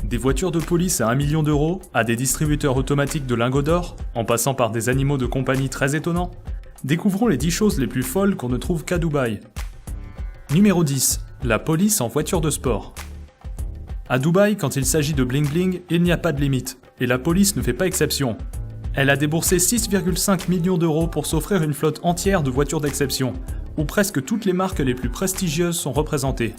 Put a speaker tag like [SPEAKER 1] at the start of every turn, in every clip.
[SPEAKER 1] Des voitures de police à 1 million d'euros, à des distributeurs automatiques de lingots d'or, en passant par des animaux de compagnie très étonnants, découvrons les 10 choses les plus folles qu'on ne trouve qu'à Dubaï. Numéro 10. La police en voiture de sport. À Dubaï, quand il s'agit de bling bling, il n'y a pas de limite, et la police ne fait pas exception. Elle a déboursé 6,5 millions d'euros pour s'offrir une flotte entière de voitures d'exception, où presque toutes les marques les plus prestigieuses sont représentées.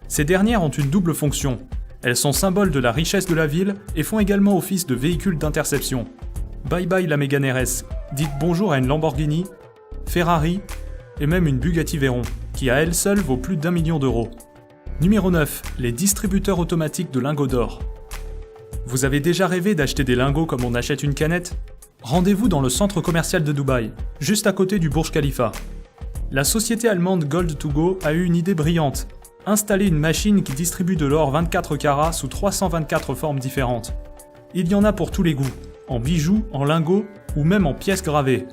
[SPEAKER 1] Ces dernières ont une double fonction. Elles sont symboles de la richesse de la ville et font également office de véhicules d'interception. Bye bye la Mégane RS, dites bonjour à une Lamborghini, Ferrari et même une Bugatti Veyron, qui à elle seule vaut plus d'1 million d'euros. Numéro 9. Les distributeurs automatiques de lingots d'or. Vous avez déjà rêvé d'acheter des lingots comme on achète une canette ? Rendez-vous dans le centre commercial de Dubaï, juste à côté du Burj Khalifa. La société allemande Gold2Go a eu une idée brillante. Installer une machine qui distribue de l'or 24 carats sous 324 formes différentes. Il y en a pour tous les goûts, en bijoux, en lingots ou même en pièces gravées.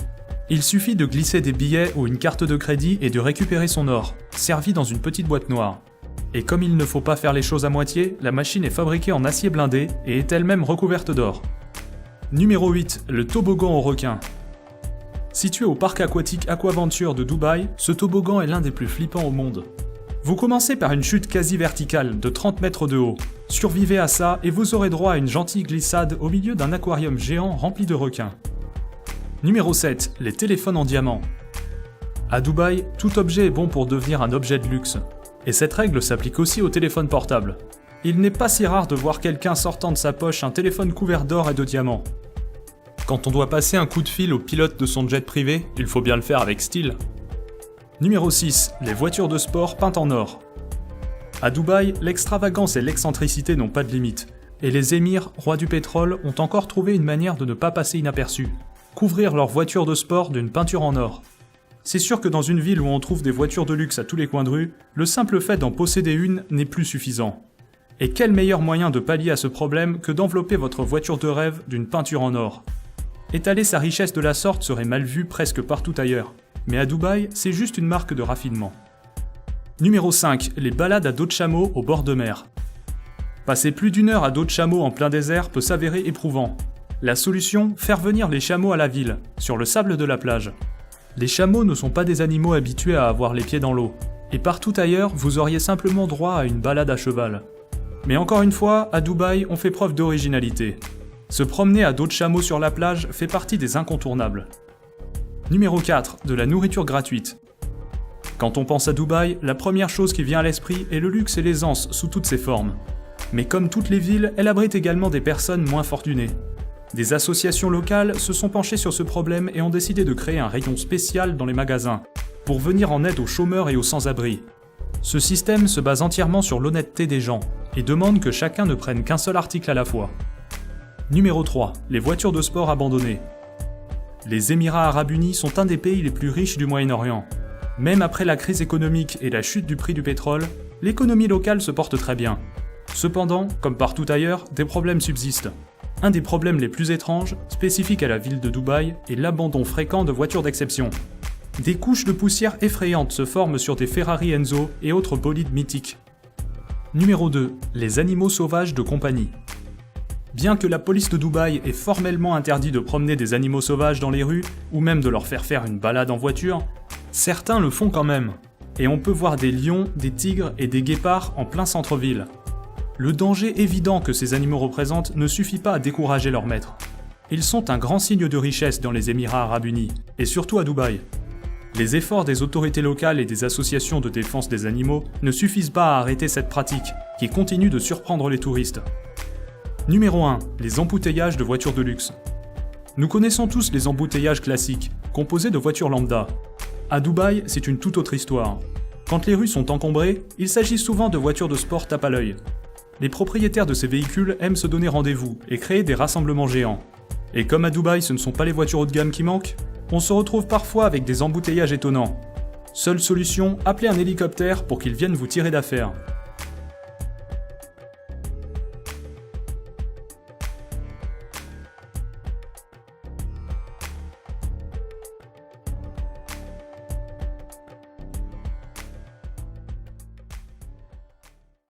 [SPEAKER 1] Il suffit de glisser des billets ou une carte de crédit et de récupérer son or, servi dans une petite boîte noire. Et comme il ne faut pas faire les choses à moitié, la machine est fabriquée en acier blindé et est elle-même recouverte d'or. Numéro 8. Le toboggan aux requins. Situé au parc aquatique Aquaventure de Dubaï, ce toboggan est l'un des plus flippants au monde. Vous commencez par une chute quasi verticale de 30 mètres de haut. Survivez à ça et vous aurez droit à une gentille glissade au milieu d'un aquarium géant rempli de requins. Numéro 7. Les téléphones en diamant. À Dubaï, tout objet est bon pour devenir un objet de luxe. Et cette règle s'applique aussi aux téléphones portables. Il n'est pas si rare de voir quelqu'un sortant de sa poche un téléphone couvert d'or et de diamants. Quand on doit passer un coup de fil au pilote de son jet privé, il faut bien le faire avec style. Numéro 6. Les voitures de sport peintes en or. À Dubaï, l'extravagance et l'excentricité n'ont pas de limite, et les émirs, rois du pétrole, ont encore trouvé une manière de ne pas passer inaperçus. Couvrir leurs voitures de sport d'une peinture en or. C'est sûr que dans une ville où on trouve des voitures de luxe à tous les coins de rue, le simple fait d'en posséder une n'est plus suffisant. Et quel meilleur moyen de pallier à ce problème que d'envelopper votre voiture de rêve d'une peinture en or. Étaler sa richesse de la sorte serait mal vu presque partout ailleurs. Mais à Dubaï, c'est juste une marque de raffinement. Numéro 5. Les balades à dos de chameau au bord de mer. Passer plus d'1 heure à dos de chameau en plein désert peut s'avérer éprouvant. La solution, faire venir les chameaux à la ville, sur le sable de la plage. Les chameaux ne sont pas des animaux habitués à avoir les pieds dans l'eau, et partout ailleurs, vous auriez simplement droit à une balade à cheval. Mais encore une fois, à Dubaï, on fait preuve d'originalité. Se promener à dos de chameau sur la plage fait partie des incontournables. Numéro 4. De la nourriture gratuite. Quand on pense à Dubaï, la première chose qui vient à l'esprit est le luxe et l'aisance sous toutes ses formes. Mais comme toutes les villes, elle abrite également des personnes moins fortunées. Des associations locales se sont penchées sur ce problème et ont décidé de créer un rayon spécial dans les magasins, pour venir en aide aux chômeurs et aux sans-abri. Ce système se base entièrement sur l'honnêteté des gens, et demande que chacun ne prenne qu'un seul article à la fois. Numéro 3. Les voitures de sport abandonnées. Les Émirats Arabes Unis sont un des pays les plus riches du Moyen-Orient. Même après la crise économique et la chute du prix du pétrole, l'économie locale se porte très bien. Cependant, comme partout ailleurs, des problèmes subsistent. Un des problèmes les plus étranges, spécifiques à la ville de Dubaï, est l'abandon fréquent de voitures d'exception. Des couches de poussière effrayantes se forment sur des Ferrari Enzo et autres bolides mythiques. Numéro 2. Les animaux sauvages de compagnie. Bien que la police de Dubaï ait formellement interdit de promener des animaux sauvages dans les rues, ou même de leur faire une balade en voiture, certains le font quand même. Et on peut voir des lions, des tigres et des guépards en plein centre-ville. Le danger évident que ces animaux représentent ne suffit pas à décourager leurs maîtres. Ils sont un grand signe de richesse dans les Émirats Arabes Unis, et surtout à Dubaï. Les efforts des autorités locales et des associations de défense des animaux ne suffisent pas à arrêter cette pratique, qui continue de surprendre les touristes. Numéro 1. Les embouteillages de voitures de luxe. Nous connaissons tous les embouteillages classiques, composés de voitures lambda. À Dubaï, c'est une toute autre histoire. Quand les rues sont encombrées, il s'agit souvent de voitures de sport tape à l'œil. Les propriétaires de ces véhicules aiment se donner rendez-vous et créer des rassemblements géants. Et comme à Dubaï ce ne sont pas les voitures haut de gamme qui manquent, on se retrouve parfois avec des embouteillages étonnants. Seule solution, appelez un hélicoptère pour qu'il vienne vous tirer d'affaire.